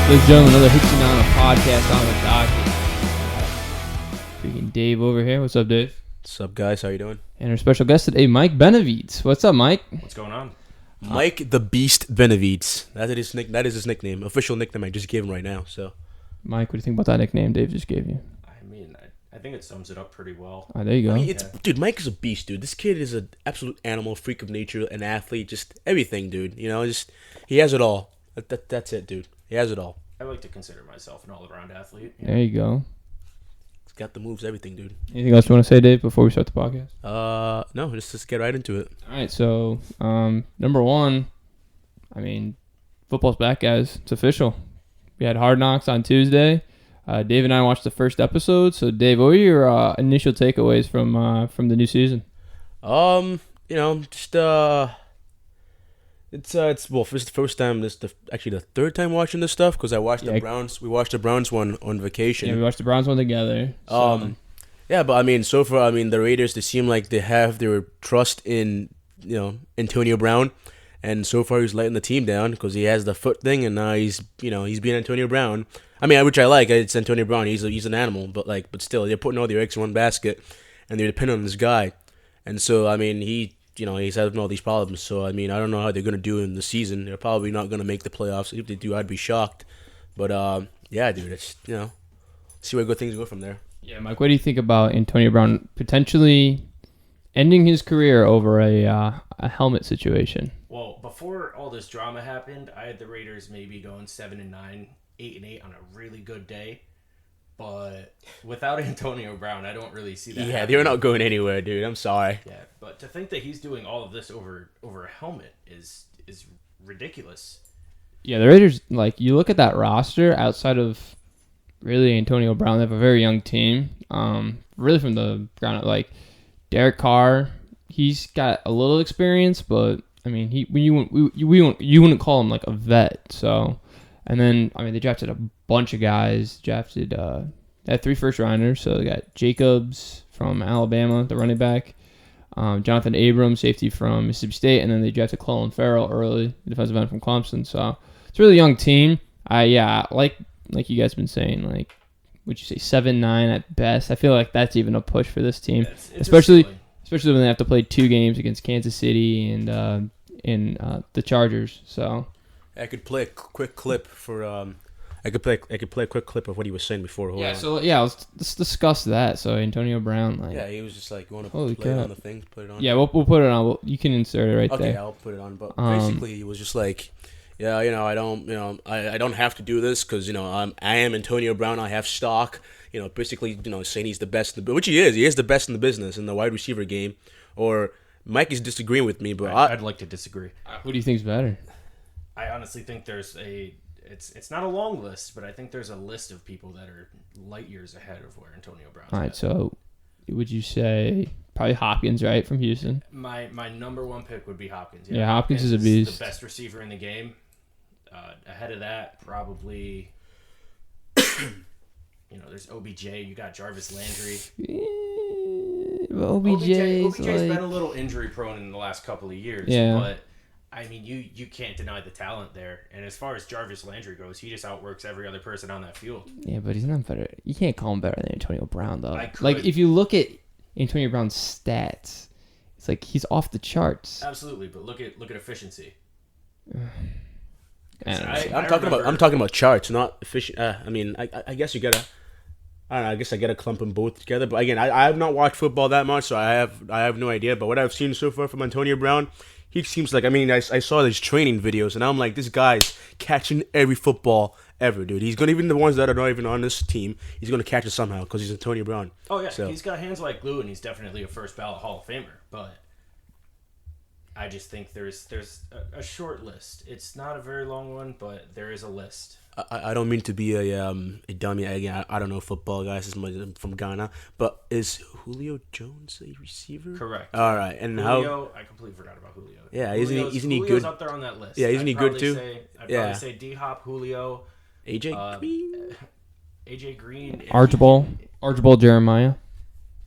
Ladies and gentlemen, another Hicksey on a podcast on the docket. Freaking Dave over here. What's up, Dave? What's up, guys? How you doing? And our special guest today, Mike Benevides. What's up, Mike? What's going on? Mike the Beast Benevides. That is his nickname. Official nickname I just gave him right now. So, Mike, what do you think about that nickname Dave just gave you? I mean, I think it sums it up pretty well. Oh, there you go. Dude, Mike is a beast, dude. This kid is an absolute animal, freak of nature, an athlete, just everything, dude. You know, he has it all. That's it, dude. He has it all. I like to consider myself an all-around athlete. There you go. He's got the moves, everything, dude. Anything else you want to say, Dave, before we start the podcast? No, just get right into it. All right, so number one, I mean, football's back, guys. It's official. We had Hard Knocks on Tuesday. Dave and I watched the first episode. So, Dave, what were your initial takeaways from the new season? It's the first time. Actually the third time watching this stuff because I watched the Browns. We watched the Browns one on vacation. Yeah, we watched the Browns one together. So. Yeah, but I mean, so far, the Raiders, they seem like they have their trust in Antonio Brown, and so far he's letting the team down because he has the foot thing, and now he's being Antonio Brown. I mean, which I like. It's Antonio Brown. He's an animal, but still, they're putting all their eggs in one basket, and they're depending on this guy, and so I mean he's having all these problems. So, I mean, I don't know how they're going to do in the season. They're probably not going to make the playoffs. If they do, I'd be shocked. But, yeah, dude, it's, see where good things go from there. Yeah, Mike, what do you think about Antonio Brown potentially ending his career over a helmet situation? Well, before all this drama happened, I had the Raiders maybe going 7-9, 8-8 on a really good day. But without Antonio Brown, I don't really see that. Yeah, happening. they're not going anywhere, dude. I'm sorry. Yeah, but to think that he's doing all of this over a helmet is ridiculous. Yeah, the Raiders, you look at that roster outside of really Antonio Brown, they have a very young team. Really from the ground up, Derek Carr, he's got a little experience, but I mean, you wouldn't call him a vet. So, and then they drafted a bunch of guys. They had 3 first-rounders. So they got Jacobs from Alabama, the running back, Jonathan Abrams, safety from Mississippi State, and then they drafted Clelin Ferrell early, the defensive end from Clemson. So it's a really young team. Like you guys been saying, would you say 7-9 at best? I feel like that's even a push for this team, especially when they have to play 2 games against Kansas City and the Chargers. So I could play a quick clip for I could play a quick clip of what he was saying before. Let's discuss that. So Antonio Brown, he was just you want to holy play crap. it on the thing, put it on. Yeah, we'll put it on. You can insert it right there. Okay, I'll put it on. But basically, he was just I don't have to do this because I am Antonio Brown. I have stock. Basically, saying he's the best, which he is. He is the best in the business in the wide receiver game. Or Mike is disagreeing with me, but I'd like to disagree. Who do you think's better? I honestly think there's it's not a long list, but I think there's a list of people that are light years ahead of where Antonio Brown's All right, at. so would you say probably Hopkins, right, from Houston? My number one pick would be Hopkins. Yeah, Hopkins is a beast. The best receiver in the game. Ahead of that, probably, there's OBJ. You got Jarvis Landry. OBJ's been a little injury prone in the last couple of years. Yeah. But I mean, you can't deny the talent there. And as far as Jarvis Landry goes, he just outworks every other person on that field. Yeah, but he's not better. You can't call him better than Antonio Brown, though. I could. If you look at Antonio Brown's stats, it's he's off the charts. Absolutely, but look at efficiency. I'm talking about charts, not efficient. I guess you gotta. I don't know. I guess I gotta clump them both together. But again, I have not watched football that much, so I have no idea. But what I've seen so far from Antonio Brown, he seems I saw his training videos, and I'm like, this guy's catching every football ever, dude. He's gonna, even the ones that are not even on this team, he's gonna catch it somehow because he's Antonio Brown. Oh yeah, he's got hands like glue, and he's definitely a first ballot Hall of Famer. But I just think there's a short list. It's not a very long one, but there is a list. I don't mean to be a dummy. Again, I don't know football, guys. I'm from Ghana. But is Julio Jones a receiver? Correct. All right. And Julio, I completely forgot about Julio. Yeah, isn't he Julio's good? up there on that list. Yeah, isn't he good too? I'd probably say D-Hop, Julio. AJ Green? AJ Green. Archibald Jeremiah.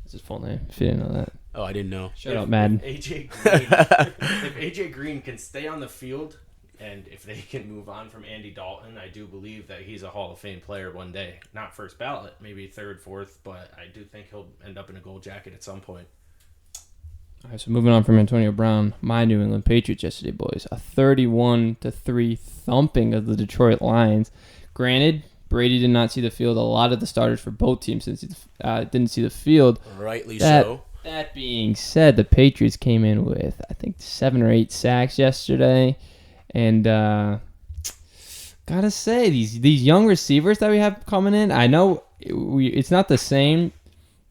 That's his full name, if you didn't know that. Oh, I didn't know. Shut up, Madden. If AJ Green can stay on the field And if they can move on from Andy Dalton, I do believe that he's a Hall of Fame player one day. Not first ballot, maybe third, fourth, but I do think he'll end up in a gold jacket at some point. All right, so moving on from Antonio Brown, my New England Patriots yesterday, boys. A 31-3 thumping of the Detroit Lions. Granted, Brady did not see the field. A lot of the starters for both teams didn't see the field. Rightly so. That being said, the Patriots came in with, I think, 7 or 8 sacks yesterday. And gotta say, these young receivers that we have coming in, I know it's not the same.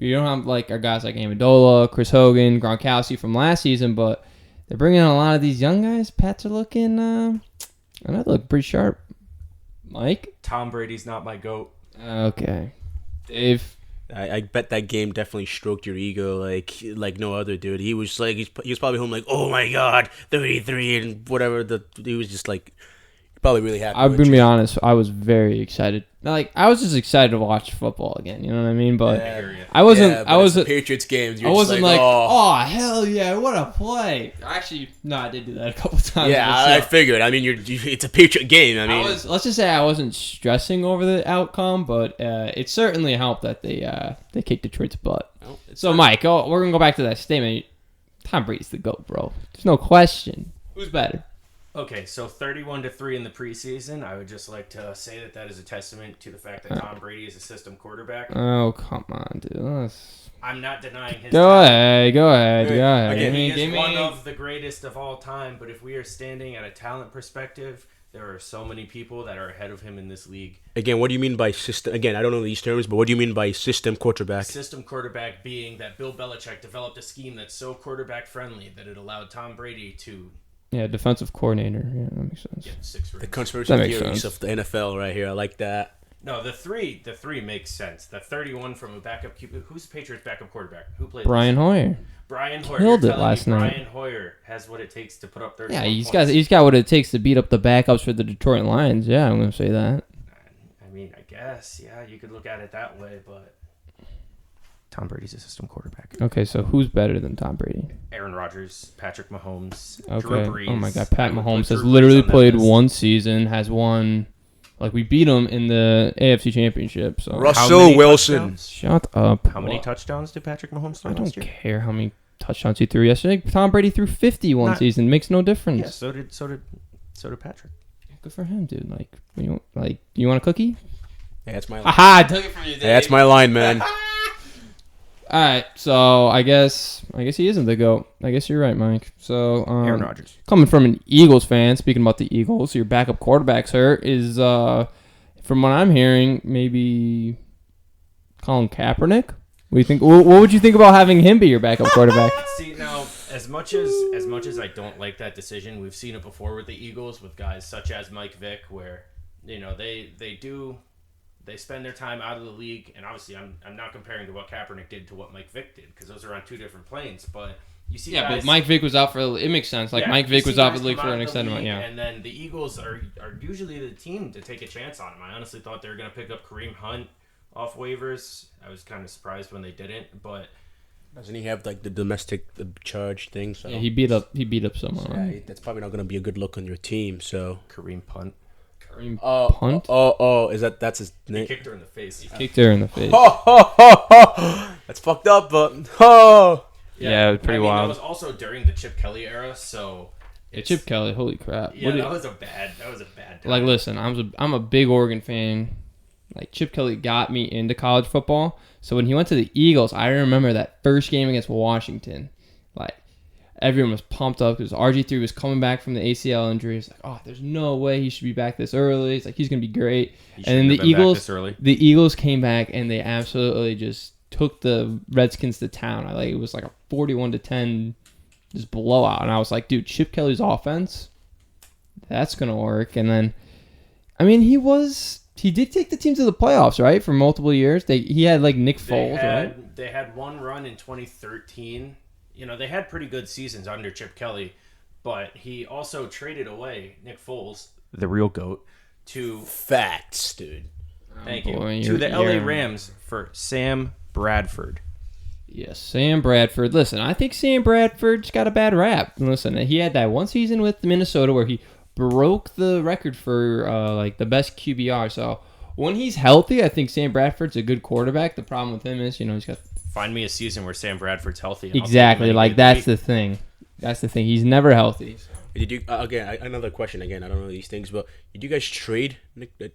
You don't have like our guys like Amendola, Chris Hogan, Gronkowski from last season, but they're bringing in a lot of these young guys. Pats are looking, and they look pretty sharp. Mike? Tom Brady's not my GOAT. Okay. Dave? I bet that game definitely stroked your ego like no other, dude. He was like he was probably home like, oh my god, 33 and whatever. He was just like probably really happy. I'm gonna be honest. I was very excited. Like I was just excited to watch football again. You know what I mean? But I wasn't. Yeah, I wasn't. Patriots games. I wasn't like, oh hell yeah, what a play. Actually, no, I did do that a couple times. Yeah, I figured. I mean, it's a Patriot game. I mean, let's just say I wasn't stressing over the outcome, but it certainly helped that they kicked Detroit's butt. Oh, so, Mike, we're gonna go back to that statement. Tom Brady's the GOAT, bro. There's no question. Who's better? Okay, so 31-3 in the preseason. I would just like to say that is a testament to the fact that Tom Brady is a system quarterback. Oh, come on, dude. I'm not denying his Go ahead. Again, he is Give me one of the greatest of all time, but if we are standing at a talent perspective, there are so many people that are ahead of him in this league. Again, what do you mean by system? Again, I don't know these terms, but what do you mean by system quarterback? System quarterback being that Bill Belichick developed a scheme that's so quarterback friendly that it allowed Tom Brady to... Yeah, defensive coordinator. Yeah, that makes sense. Get 6 rings. The conspiracy theories of the NFL right here. I like that. No, the three makes sense. The 31 from a backup QB. Who's the Patriots' backup quarterback? Who played? Brian Hoyer. Brian Hoyer Killed it last night. Brian Hoyer has what it takes to put up 31 Yeah, points. he's got what it takes to beat up the backups for the Detroit Lions. Yeah, I'm gonna say that. I mean, I guess, yeah, you could look at it that way, but Tom Brady's a system quarterback. Okay, so who's better than Tom Brady? Aaron Rodgers, Patrick Mahomes, Okay. Drew Brees. Oh my God, Pat I would Mahomes put has Drew Brees literally on that played list. one season, has won. Like we beat him in the AFC Championship. So Russell Wilson. Shut up. How many touchdowns did Patrick Mahomes throw I don't last year? care how many touchdowns he threw yesterday. Tom Brady threw 50 one season. Makes no difference. Yeah, so did Patrick. Good for him, dude. Like, you want a cookie? Yeah, that's my line. Aha! I took it from you, Dave. Yeah, that's my line, man. All right, so I guess he isn't the GOAT. I guess you're right, Mike. So Aaron Rodgers. Coming from an Eagles fan, speaking about the Eagles, your backup quarterback's hurt. Is from what I'm hearing, maybe Colin Kaepernick. What do you think? What would you think about having him be your backup quarterback? See, now, as much as I don't like that decision, we've seen it before with the Eagles with guys such as Mike Vick, where they spend their time out of the league, and obviously I'm not comparing to what Kaepernick did to what Mike Vick did because those are on two different planes. But you see, guys, but Mike Vick was out for. It makes sense. Like Mike Vick was out of the league for an extended amount. Yeah, and then the Eagles are usually the team to take a chance on him. I honestly thought they were going to pick up Kareem Hunt off waivers. I was kind of surprised when they didn't, but Doesn't he have like the domestic charge thing? So yeah, he beat up someone. yeah, that's probably not going to be a good look on your team. So Kareem Punt. Punt? That's his He name. kicked her in the face. He kicked her in the face. That's fucked up, but Yeah, it was pretty wild. That was also during the Chip Kelly era, so Yeah, Chip Kelly, holy crap! yeah, that was a bad time. Like, listen, I'm a big Oregon fan. Like, Chip Kelly got me into college football. So when he went to the Eagles, I remember that first game against Washington. Like, everyone was pumped up because RG3 was coming back from the ACL injury. It's like, oh, there's no way he should be back this early. It's like, he's gonna be great. And then the Eagles came back and they absolutely just took the Redskins to town. It was like a 41-10 just blowout. And I was like, dude, Chip Kelly's offense, that's gonna work. And then, I mean, he did take the team to the playoffs, right? For multiple years. He had like Nick Foles, right? They had one run in 2013. You know, they had pretty good seasons under Chip Kelly, but he also traded away Nick Foles, the real GOAT, to facts, dude. Thank you. To the LA Rams for Sam Bradford. Yes, Sam Bradford. Listen, I think Sam Bradford's got a bad rap. Listen, he had that one season with Minnesota where he broke the record for the best QBR. So when he's healthy, I think Sam Bradford's a good quarterback. The problem with him is, he's got Find me a season where Sam Bradford's healthy. And exactly that's the thing. That's the thing. He's never healthy. Did you another question again? I don't know these things, but did you guys trade Nick? Trade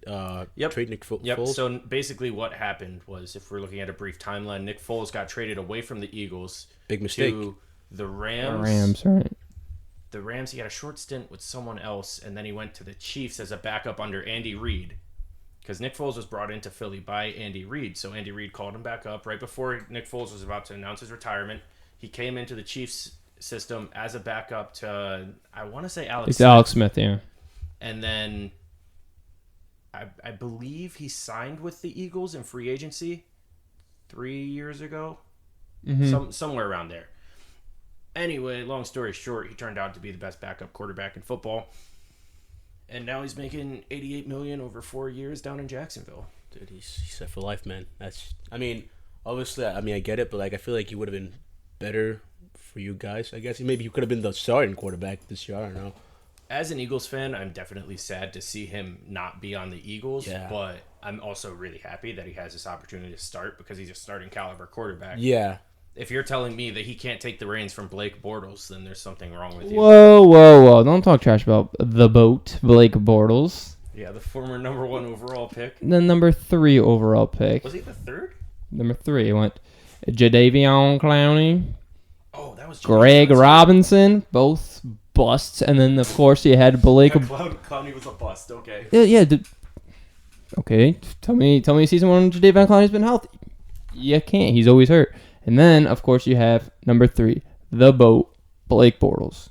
Nick Foles? Yep. So basically, what happened was, if we're looking at a brief timeline, Nick Foles got traded away from the Eagles. Big mistake. To the Rams. Rams, right? The Rams. He had a short stint with someone else, and then he went to the Chiefs as a backup under Andy Reid. Because Nick Foles was brought into Philly by Andy Reid. So Andy Reid called him back up right before Nick Foles was about to announce his retirement. He came into the Chiefs system as a backup to, I want to say Alex It's Smith. Alex Smith, yeah. And then I believe he signed with the Eagles in free agency 3 years ago. Somewhere around there. Anyway, long story short, he turned out to be the best backup quarterback in football. And now he's making $88 million over 4 years down in Jacksonville. Dude, he's set for life, man. Obviously, I get it, but I feel like he would have been better for you guys. I guess maybe he could have been the starting quarterback this year. I don't know. As an Eagles fan, I'm definitely sad to see him not be on the Eagles. Yeah. But I'm also really happy that he has this opportunity to start because he's a starting caliber quarterback. Yeah. If you're telling me that he can't take the reins from Blake Bortles, then there's something wrong with you. Whoa. Don't talk trash about the BOAT, Blake Bortles. Yeah, the former number 1 overall pick. The number 3 overall pick. Was he the third? Number 3. It went Jadeveon Clowney. Oh, that was Greg Robinson. Both busts. And then, of course, you had Blake. Clowney was a bust, okay. Yeah. Okay. Tell me a season when Jadeveon Clowney's been healthy. You can't. He's always hurt. And then, of course, you have number 3, the BOAT, Blake Bortles.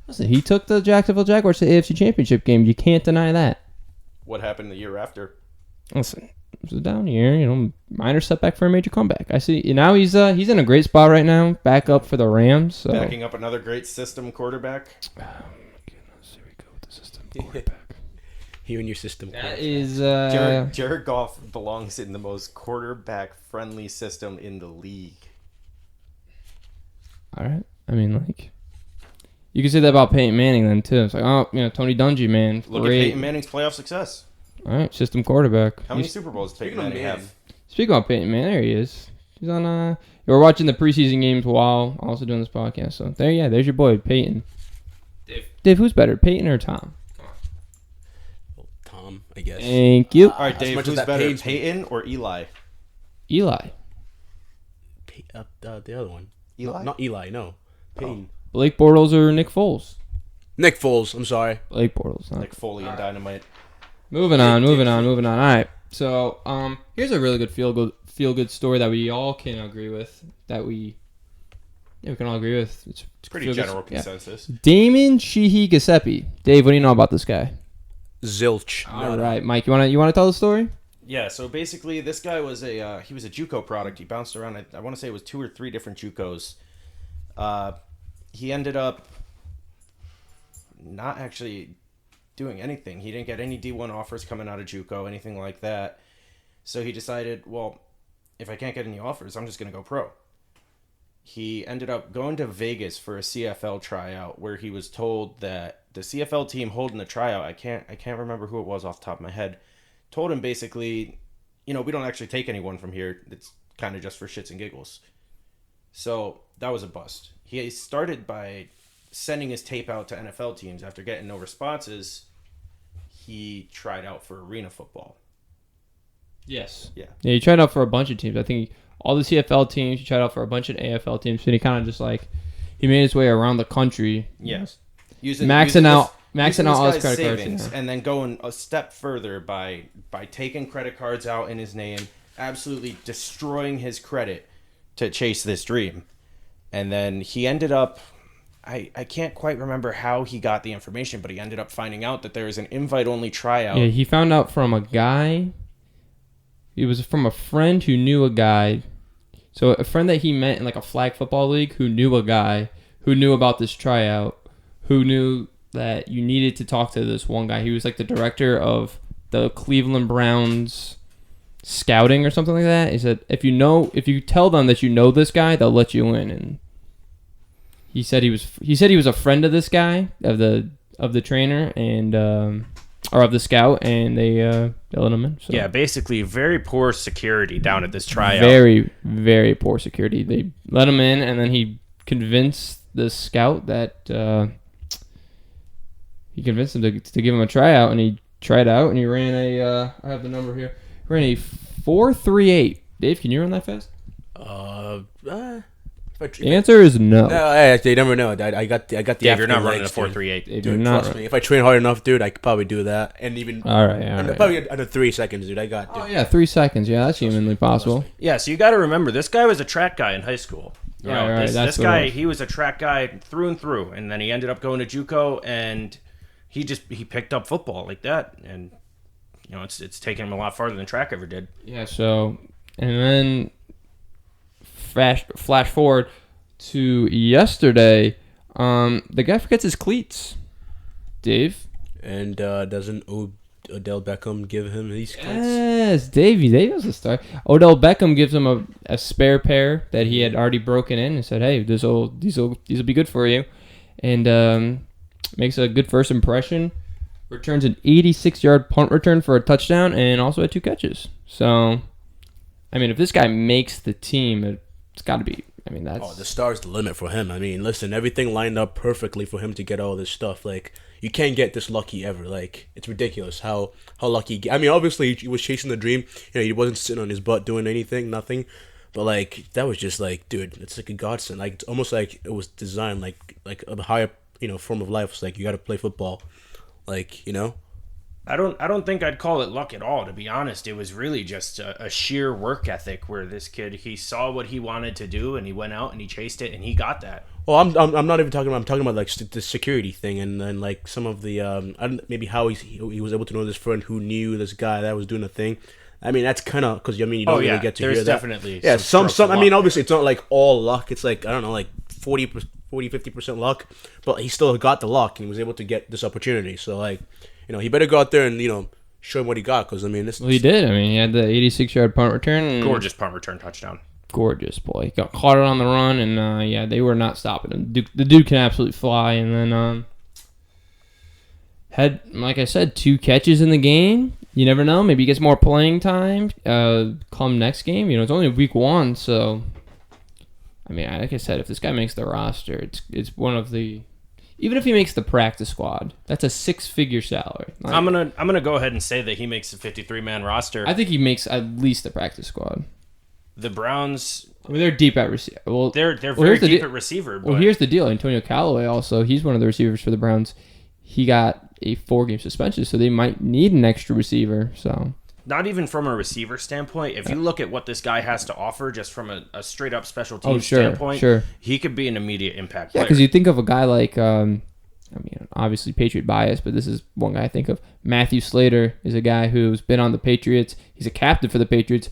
Listen, he took the Jacksonville Jaguars to the AFC Championship game. You can't deny that. What happened the year after? Listen, it was a down year. Minor setback for a major comeback. I see. Now he's in a great spot right now. Back up for the Rams. So. Backing up another great system quarterback. Oh my goodness! Here we go with the system quarterback. You and your system. That is. Jared Goff belongs in the most quarterback-friendly system in the league. All right. You can say that about Peyton Manning then too. It's like, Tony Dungy, man. Look at Peyton Manning's playoff success. All right, system quarterback. How many Super Bowls does Peyton Manning have? Speaking about Peyton Manning, there he is. He's on. We're watching the preseason games while also doing this podcast. So there's your boy Peyton. Dave, who's better, Peyton or Tom? Tom, I guess. Thank you. All right, Dave, who's better, Peyton or Eli? Eli. The other one. Eli? Not Eli, no. Peyton. Blake Bortles or Nick Foles? Nick Foles, I'm sorry. Blake Bortles. Like Foley and Dynamite. Moving on. All right. So, here's a really good feel good story that we all can agree with. We can all agree with. It's pretty general consensus. Yeah. Damon Sheehy Giuseppe. Dave, what do you know about this guy? Zilch. All right, Mike, you wanna tell the story? Yeah, so basically this guy was a JUCO product. He bounced around. I want to say it was 2 or 3 different JUCOs. He ended up not actually doing anything. He didn't get any D1 offers coming out of JUCO, anything like that. So he decided, well, if I can't get any offers, I'm just going to go pro. He ended up going to Vegas for a CFL tryout where he was told that the CFL team holding the tryout, I can't remember who it was off the top of my head, told him basically, we don't actually take anyone from here. It's kind of just for shits and giggles. So that was a bust. He started by sending his tape out to NFL teams. After getting no responses, he tried out for arena football. Yes. Yeah, he tried out for a bunch of teams. I think all the CFL teams, he tried out for a bunch of AFL teams, and he kind of just he made his way around the country. Yes. Maxing out all his credit savings, cards. And then going a step further by taking credit cards out in his name, absolutely destroying his credit to chase this dream. And then he ended up, I can't quite remember how he got the information, but he ended up finding out that there was an invite-only tryout. Yeah, he found out from a guy. It was from a friend who knew a guy. So a friend that he met in a flag football league who knew a guy who knew about this tryout, who knew that you needed to talk to this one guy. He was the director of the Cleveland Browns scouting or something like that. He said, if you tell them that you know this guy, they'll let you in. And he said he was a friend of this guy, of the of the trainer and or of the scout, and they let him in. So. Yeah, basically very poor security down at this tryout. Very, very poor security. They let him in, and then he convinced the scout that he convinced him to give him a tryout, and he tried out, and he ran a I have the number here. Ran a 4.38. Dave, can you run that fast? The answer is no. No, you never know. I got the. Dave, you're not running a 4.38. Dude, trust me. If I train hard enough, dude, I could probably do that. And even all right. probably under 3 seconds, dude. I got. Dude. Oh yeah, 3 seconds. Yeah, that's humanly possible. Yeah, so you got to remember, this guy was a track guy in high school. You know, right. This guy, he was a track guy through and through, and then he ended up going to JUCO, and he picked up football like that, and you know, it's taken him a lot farther than track ever did. Yeah. So, and then flash forward to yesterday. The guy forgets his cleats. Dave. And doesn't Odell Beckham give him these cleats? Yes, Dave was a star. Odell Beckham gives him a spare pair that he had already broken in and said, "Hey, these will be good for you," and makes a good first impression. Returns an 86-yard punt return for a touchdown, and also had 2 catches. So, I mean, if this guy makes the team, it's got to be. I mean, that's the star's the limit for him. I mean, listen, everything lined up perfectly for him to get all this stuff. Like, you can't get this lucky ever. Like, it's ridiculous how lucky. I mean, obviously he was chasing the dream. You know, he wasn't sitting on his butt doing anything, nothing. But like, that was just like, dude, it's like a godsend. Like, it's almost like it was designed like a higher form of life. It's like you got to play football. Like, I don't think I'd call it luck at all, to be honest. It was really just a sheer work ethic where this kid, he saw what he wanted to do, and he went out and he chased it, and he got that. Well, I'm not even talking about. I'm talking about like the security thing, and then like some of the maybe how he was able to know this friend who knew this guy that was doing a thing. I mean, that's kind of because you don't really get to hear that. There's definitely some. I mean, obviously it's not like all luck. It's like, I don't know, like 50% luck, but he still got the luck and he was able to get this opportunity. So like, he better go out there and show him what he got, because I mean, he did. I mean, he had the 86-yard punt return. Gorgeous punt return touchdown. Gorgeous, boy. He got caught it on the run, and they were not stopping him. The dude can absolutely fly, and then had, like I said, 2 catches in the game. You never know. Maybe he gets more playing time come next game. It's only week 1, so I mean, like I said, if this guy makes the roster, it's one of the. Even if he makes the practice squad, that's a 6-figure salary. Like, I'm gonna go ahead and say that he makes a 53-man roster. I think he makes at least the practice squad. The Browns, I mean, they're deep at receiver. Well, they're very deep at receiver. But... Well, here's the deal. Antonio Callaway also, he's one of the receivers for the Browns. He got a 4-game suspension, so they might need an extra receiver. So not even from a receiver standpoint. If you look at what this guy has to offer, just from a straight up special teams standpoint, he could be an immediate impact player. Yeah, because you think of a guy like, I mean, obviously Patriot bias, but this is one guy I think of. Matthew Slater is a guy who's been on the Patriots. He's a captain for the Patriots.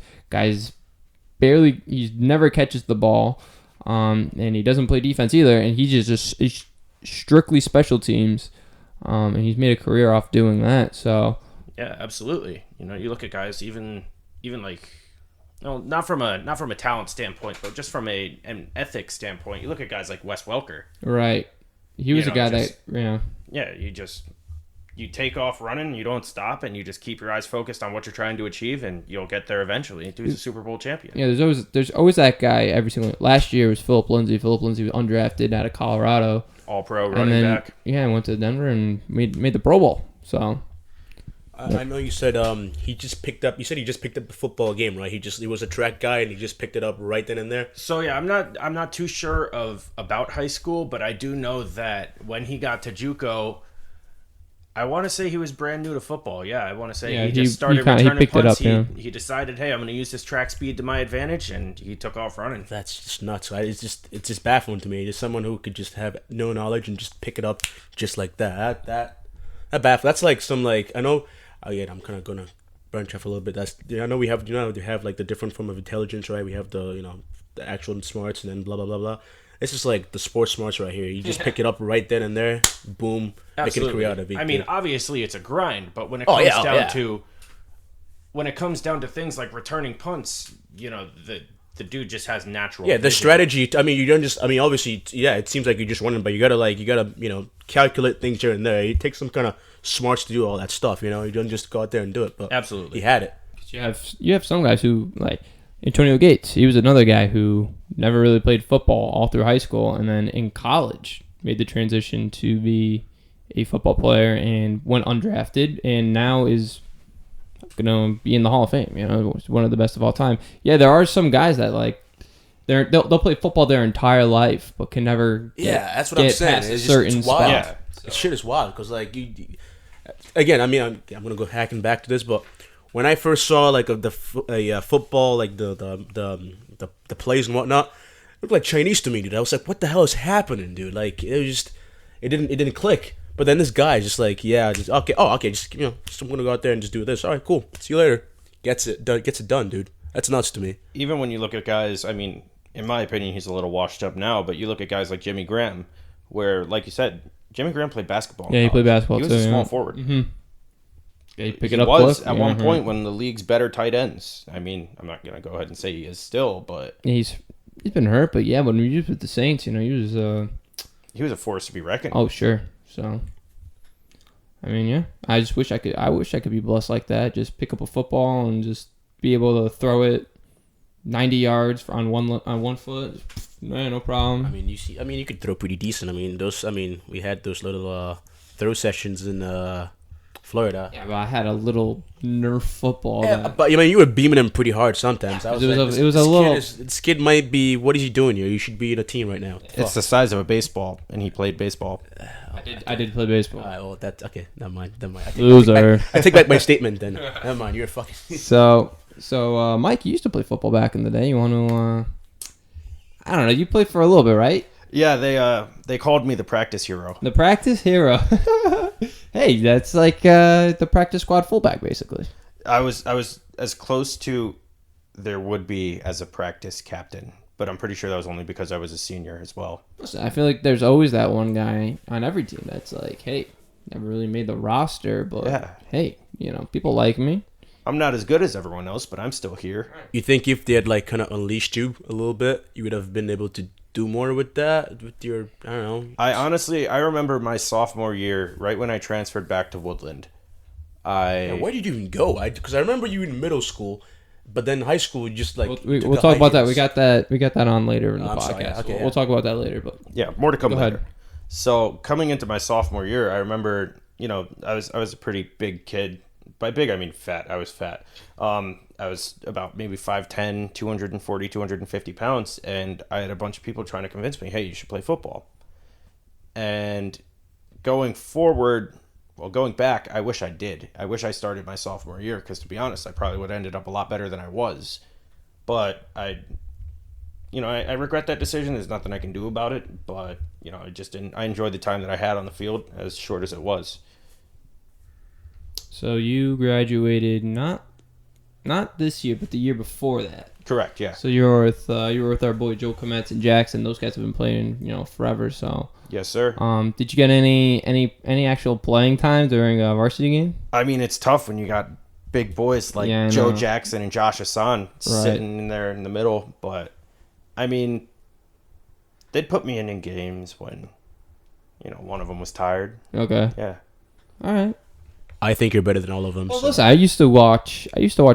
He never catches the ball, and he doesn't play defense either, and he's strictly special teams, and he's made a career off doing that. So yeah, absolutely. You look at guys even like, not from a talent standpoint, but just from an ethics standpoint. You look at guys like Wes Welker. Right. He was a guy Yeah, you take off running, you don't stop, and you just keep your eyes focused on what you're trying to achieve, and you'll get there eventually. Dude's a Super Bowl champion. Yeah, there's always that guy every single. Last year was Philip Lindsay. Philip Lindsay was undrafted out of Colorado. All-pro running back. Yeah, went to Denver and made the Pro Bowl. So I know you said he just picked up. You said he just picked up the football game, right? He was a track guy and he just picked it up right then and there. So yeah, I'm not too sure about high school, but I do know that when he got to JUCO, I want to say he was brand new to football. Yeah, I want to say he just started returning punts. He decided, hey, I'm going to use this track speed to my advantage, and he took off running. That's just nuts. It's just baffling to me. Just someone who could just have no knowledge and just pick it up just like that. That baffles. That's like some like I know. Oh yeah, I'm kind of gonna branch off a little bit. I know we have they have like the different form of intelligence, right? We have the the actual smarts and then blah blah blah blah. It's just like the sports smarts right here. You just pick it up right then and there, boom, making a career out of it. I mean, obviously it's a grind, but when it comes down to things like returning punts, the the dude just has natural. Yeah, the vision. strategy. I mean, you don't just. I mean, obviously, yeah. It seems like you're just running, but you gotta calculate things here and there. You take some kind of smarts to do all that stuff. You don't just go out there and do it. But Absolutely, he had it. You have some guys who like Antonio Gates. He was another guy who never really played football all through high school, and then in college made the transition to be a football player and went undrafted, and now is gonna be in the Hall of Fame. One of the best of all time. Yeah, there are some guys that like they'll play football their entire life, but can never. That's what I'm saying. It's certain wild. Yeah, so. Shit is wild because like again. I mean, I'm gonna go hacking back to this, but when I first saw like a football, like the plays and whatnot, it looked like Chinese to me, dude. I was like, what the hell is happening, dude? Like it was just it didn't click. But then this guy just like, just okay. Oh, okay. Just I'm gonna go out there and just do this. All right, cool. See you later. Gets it done, dude. That's nuts to me. Even when you look at guys, I mean, in my opinion, he's a little washed up now. But you look at guys like Jimmy Graham, where, like you said, Jimmy Graham played basketball. Yeah, he played basketball. He was a small forward. Mm-hmm. Yeah, he picked it up. Was at one point when the league's better tight ends. I mean, I'm not gonna go ahead and say he is still, but he's been hurt. But yeah, when he was with the Saints, he was a force to be reckoned. Oh sure. So, I mean, yeah. I just wish I could. I wish I could be blessed like that. Just pick up a football and just be able to throw it 90 yards on one foot. Man, no problem. I mean, you could throw pretty decent. I mean, we had those little throw sessions in Florida. Yeah, but I had a little Nerf football. Yeah, but you were beaming him pretty hard sometimes. Yeah, this kid might be. What is he doing here? You should be in a team right now. It's the size of a baseball, and he played baseball. I did play baseball. All right, well, that's okay. Never mind. Loser. I take back my statement then. Never mind. You're a fucking. So, Mike, you used to play football back in the day. You want to? I don't know. You played for a little bit, right? Yeah, they called me the practice hero. The practice hero. Hey, that's like the practice squad fullback, basically. I was as close to there would be as a practice captain, but I'm pretty sure that was only because I was a senior as well. Listen, I feel like there's always that one guy on every team that's like, hey, never really made the roster, but hey, people like me. I'm not as good as everyone else, but I'm still here. You think if they had like kind of unleashed you a little bit, you would have been able to do more with that? With your, I don't know. I remember my sophomore year, right when I transferred back to Woodland. Where did you even go? Because I remember you in middle school, but then high school, you just like. We'll talk about that. We got that on later in the podcast. Sorry, okay, we'll talk about that later. But yeah, more to come later. Ahead. So coming into my sophomore year, I remember, I was a pretty big kid. By big, I mean fat. I was fat. I was about maybe 5'10", 240, 250 pounds, and I had a bunch of people trying to convince me, hey, you should play football. And going back, I wish I did. I wish I started my sophomore year, because to be honest, I probably would have ended up a lot better than I was. But I regret that decision. There's nothing I can do about it, but, I just didn't. I enjoyed the time that I had on the field, as short as it was. So you graduated not this year, but the year before that. Correct. Yeah. So you were with our boy Joe Kometz and Jackson. Those guys have been playing forever. So yes, sir. Did you get any actual playing time during a varsity game? I mean, it's tough when you got big boys like Joe Jackson and Josh Hassan sitting in there in the middle. But I mean, they'd put me in games when one of them was tired. Okay. Yeah. All right. I think you're better than all of them. Well, listen, I used to watch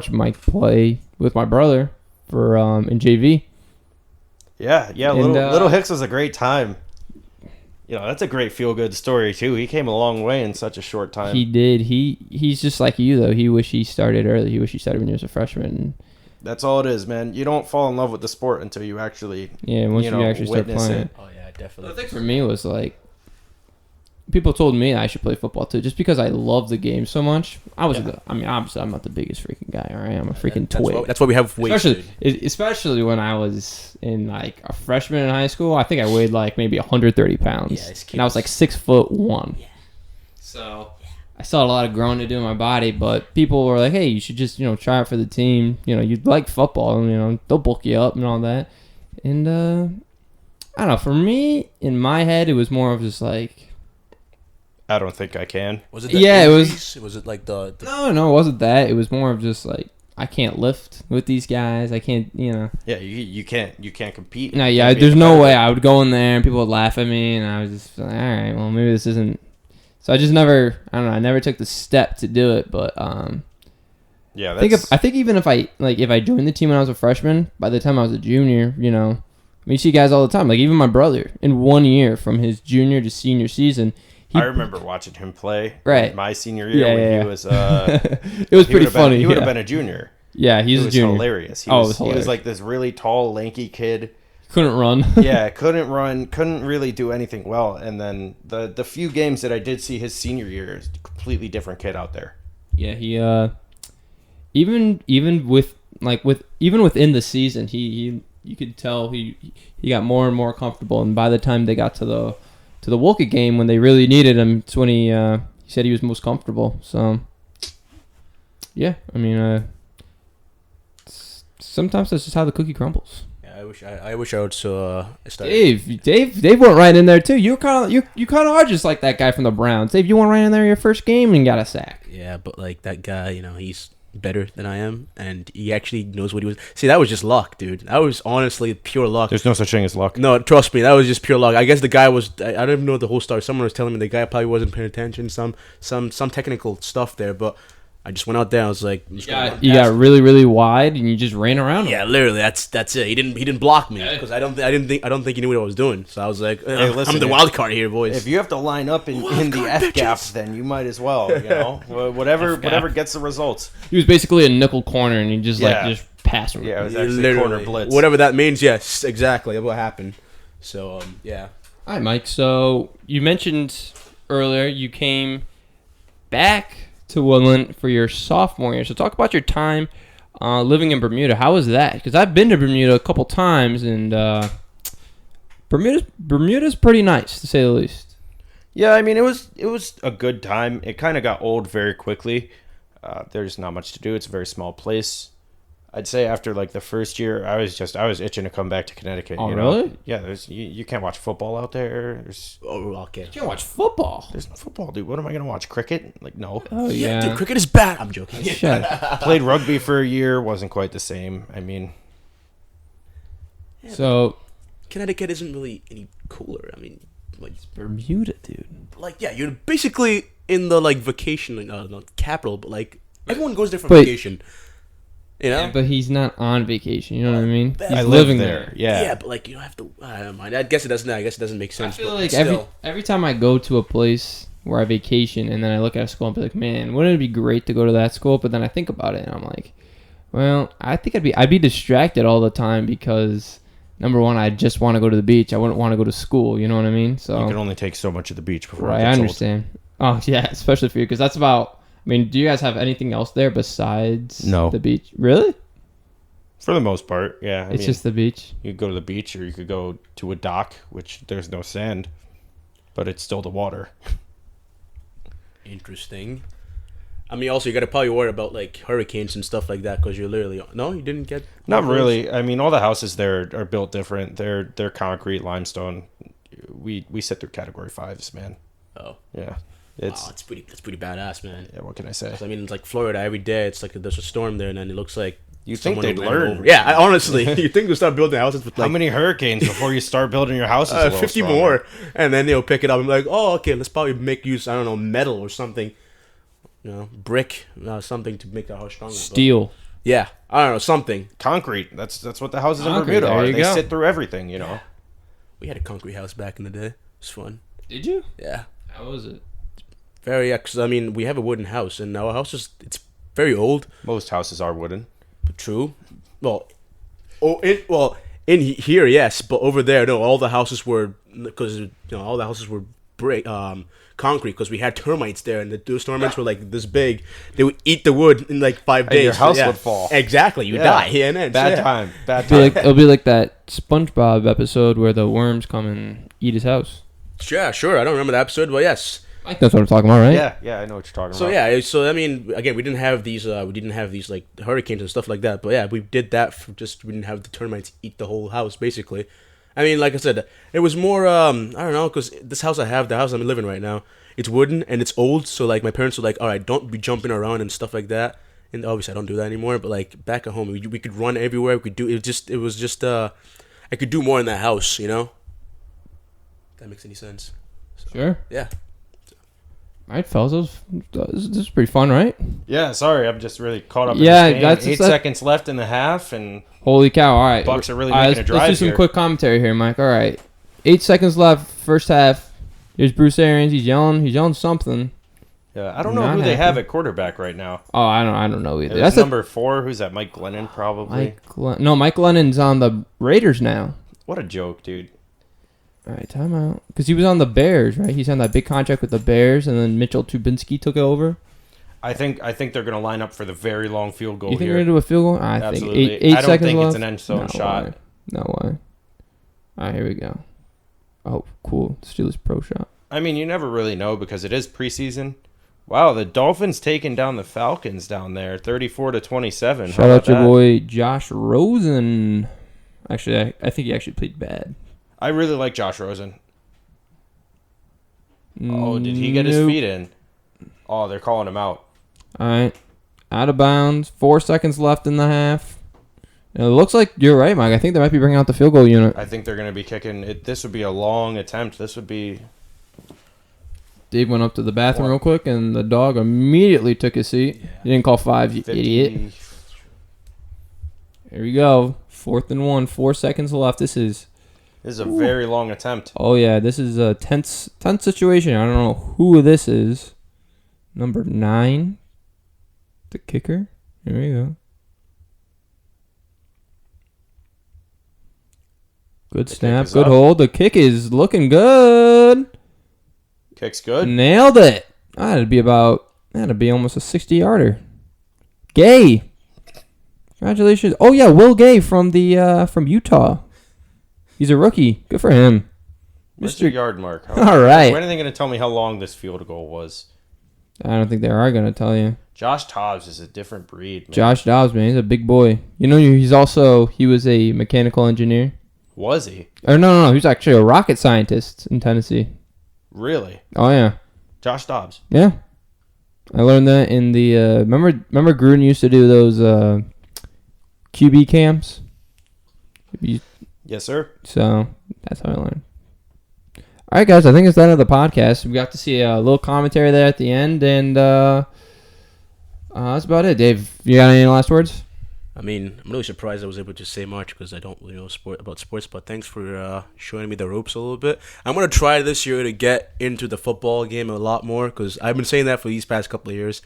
Mike play with my brother for in JV. Yeah. Little Hicks was a great time. That's a great feel-good story too. He came a long way in such a short time. He did. He's just like you though. He wished he started early. He wished he started when he was a freshman. That's all it is, man. You don't fall in love with the sport until you actually once you actually start playing it. Oh yeah, definitely. The thing for me was like, people told me I should play football too, just because I love the game so much. Obviously, I'm not the biggest freaking guy. All right, I'm a freaking twig. That's why we have weights. Especially when I was in like a freshman in high school. I think I weighed like maybe 130 pounds, and I was like 6'1". Yeah. So I still had a lot of growing to do in my body, but people were like, "Hey, you should just try out for the team. You'd like football, and they'll bulk you up and all that." And I don't know. For me, in my head, it was more of just like, I don't think I can. Was it? It was. Was it like the? No, it wasn't that. It was more of just like I can't lift with these guys. I can't, Yeah, you can't compete. No, yeah, there's no way I would go in there and people would laugh at me, and I was just like, all right, well, maybe this isn't. So I just never, I don't know, I never took the step to do it. But yeah, I think even if I joined the team when I was a freshman, by the time I was a junior, you see guys all the time. Like even my brother, in 1 year from his junior to senior season. I remember watching him play my senior year when he was. It was pretty funny. He would have been a junior. Yeah, he was a junior. Hilarious. It was hilarious. He was like this really tall, lanky kid. Couldn't run. Yeah, couldn't run. Couldn't really do anything well. And then the few games that I did see his senior year, is a completely different kid out there. Yeah, he even within the season, he you could tell he got more and more comfortable. And by the time they got to the Wolcott game when they really needed him, it's when he said he was most comfortable. So yeah, I mean, sometimes that's just how the cookie crumbles. Yeah, I wish I would start. Dave went right in there too. You kind of are just like that guy from the Browns. Dave, you went right in there your first game and got a sack. Yeah, but like that guy, he's better than I am, and he actually knows what he was. See, that was just luck, dude. That was honestly pure luck. There's no such thing as luck. No, trust me, that was just pure luck. I guess the guy was. I don't even know the whole story. Someone was telling me the guy probably wasn't paying attention. Some technical stuff there, but I just went out there. I was like, you got really, really wide, and you just ran around him. Yeah, literally. That's it. He didn't block me because I don't think he knew what I was doing. So I was like, hey, listen, I'm the wild card here, boys. If you have to line up in the F gap, then you might as well. Whatever gets the results. He was basically a nickel corner, and he just passed him. Yeah, it was actually corner blitz. Whatever that means. Yes, exactly. What happened. So yeah. All right, Mike. So you mentioned earlier you came back to Woodland for your sophomore year. So talk about your time living in Bermuda. How was that? Because I've been to Bermuda a couple times, and Bermuda's pretty nice, to say the least. Yeah, I mean, it was a good time. It kind of got old very quickly. There's not much to do. It's a very small place. I'd say after like the first year, I was itching to come back to Connecticut. Oh, really? Yeah, you can't watch football out there. Okay. You can't watch football. There's no football, dude. What am I gonna watch? Cricket? Like, no. Oh yeah, dude, cricket is bad. I'm joking. Shut up. Played rugby for a year. Wasn't quite the same. I mean, so Connecticut isn't really any cooler. I mean, like it's Bermuda, dude. Like you're basically in the like vacation capital, but like everyone goes there for vacation. Yeah, but he's not on vacation. You know what I mean? He's living there. Yeah. Yeah, but like you don't have to. I don't mind. I guess it doesn't make sense. I feel like every time I go to a place where I vacation and then I look at a school and be like, man, wouldn't it be great to go to that school? But then I think about it and I'm like, well, I think I'd be distracted all the time because number one, I just want to go to the beach. I wouldn't want to go to school. You know what I mean? So you can only take so much of the beach before. Right, I understand. Oh yeah, especially for you because that's about. I mean, do you guys have anything else there besides the beach? Really? For the most part, yeah. It's just the beach? You could go to the beach or you could go to a dock, which there's no sand, but it's still the water. Interesting. I mean, also, you got to probably worry about, like, hurricanes and stuff like that because you're literally... No, you didn't get... Not really. I mean, all the houses there are built different. They're concrete, limestone. We sit through Category 5s, man. Oh. Yeah. That's pretty badass, man. Yeah, what can I say? I mean, it's like Florida every day. It's like there's a storm there, and then it looks like you think they'd learn. Over. Yeah, honestly, you think they'll start building houses with like how many hurricanes before you start building your houses? 50 stronger. more, and then they'll pick it up and be like, oh, okay, let's probably make use. I don't know, metal or something, brick, something to make our house stronger. Steel. But, yeah, I don't know, something. Concrete. That's what the houses in Bermuda are. They sit through everything. We had a concrete house back in the day. It was fun. Did you? Yeah. How was it? Very, because I mean, we have a wooden house, and our house it's very old. Most houses are wooden. True. Well, in here, yes, but over there, no. All the houses were brick, concrete, because we had termites there, and those termites were like this big. They would eat the wood in like 5 days. And your house would fall. Exactly, you die. Yeah, and then bad time. It'll be like that SpongeBob episode where the worms come and eat his house. Sure. I don't remember the episode, but yes. I think that's what I'm talking about, right? Yeah, I know what you're talking So about. so I mean, again, we didn't have these like hurricanes and stuff like that. But yeah, we did that we didn't have the termites eat the whole house, basically. I mean, like I said, it was more I don't know, because this house the house I'm living right now, it's wooden and it's old. So like my parents were like, all right, don't be jumping around and stuff like that. And obviously, I don't do that anymore. But like back at home, we could run everywhere. We could do it. It was just I could do more in that house. You know. If that makes any sense. So, sure. Yeah. All right, fellas, this is pretty fun, right? Yeah, sorry, I'm just really caught up in Yeah, this game. that's 8 seconds left in the half, and holy cow! All right, Bucks are really making a drive Let's do some here. quick commentary here, Mike. All right, 8 seconds left, first half. Here's Bruce Arians. He's yelling something. Yeah, I don't know Not who they happy. have at quarterback right now. Oh, I don't know either. That's number 4. Who's that? Mike Glennon, probably. Mike Glennon's on the Raiders now. What a joke, dude. All right, timeout. Because he was on the Bears, right? He's on that big contract with the Bears, and then Mitchell Trubisky took it over. I think they're going to line up for the very long field goal. You think here. they're going to do a field goal? I Absolutely. think 8 I don't seconds think left. it's an end zone shot. Way. No way. All right, here we go. Oh, cool. Steelers pro shot. I mean, you never really know because it is preseason. Wow, the Dolphins taking down the Falcons down there, 34-27. Shout out your boy Josh Rosen. Actually, I think he actually played bad. I really like Josh Rosen. Oh, did he get his feet in? Oh, they're calling him out. All right. Out of bounds. 4 seconds left in the half. And it looks like you're right, Mike. I think they might be bringing out the field goal unit. I think they're going to be kicking it. This would be a long attempt. This would be... Dave went up to the bathroom real quick, and the dog immediately took his seat. Yeah. He didn't call 5, you 50. idiot. Here we go. 4th and 1. 4 seconds left. This is a very long attempt. Oh, yeah. This is a tense situation. I don't know who this is. Number 9. The kicker. Here we go. Good snap. Good hold. The kick is looking good. Kick's good. Nailed it. That'd be almost a 60-yarder. Gay. Congratulations. Oh, yeah. Will Gay from Utah. He's a rookie. Good for him. Where's your yard mark? All right. When are they going to tell me how long this field goal was? I don't think they are going to tell you. Josh Dobbs is a different breed, man. Josh Dobbs, man. He's a big boy. You know, he was a mechanical engineer. Was he? Or no. He was actually a rocket scientist in Tennessee. Really? Oh, yeah. Josh Dobbs. Yeah. I learned that in the... remember Gruden used to do those QB camps? Yes, sir. So, that's how I learned. All right, guys. I think it's the end of the podcast. We got to see a little commentary there at the end, and that's about it. Dave, you got any last words? I mean, I'm really surprised I was able to say much because I don't really know about sports, but thanks for showing me the ropes a little bit. I'm going to try this year to get into the football game a lot more because I've been saying that for these past couple of years.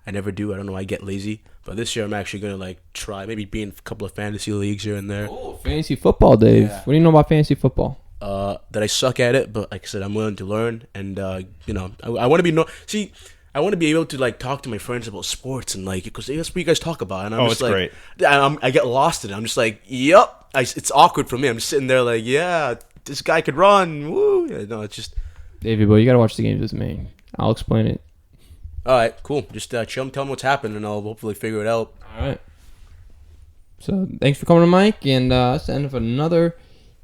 I never do. I don't know. I get lazy. But this year I'm actually going to try, maybe be in a couple of fantasy leagues here and there. Oh, fantasy football, Dave. Yeah. What do you know about fantasy football? That I suck at it, but like I said, I'm willing to learn. And, I want to be... I want to be able to talk to my friends about sports and because that's what you guys talk about. And I'm just great. I get lost in it. I'm just like, yep. It's awkward for me. I'm just sitting there like, yeah, this guy could run. Woo. Yeah, no, it's just. David, boy, you gotta watch the games with me. I'll explain it. All right, cool. Just tell me what's happening, and I'll hopefully figure it out. All right. So thanks for coming to Mike, and that's the end of another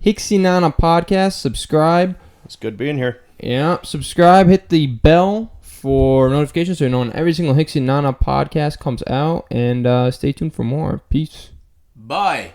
Hicksey Nana podcast. Subscribe. It's good being here. Yeah, subscribe. Hit the bell for notifications so you know when every single Hicksey Nana podcast comes out. And stay tuned for more. Peace. Bye.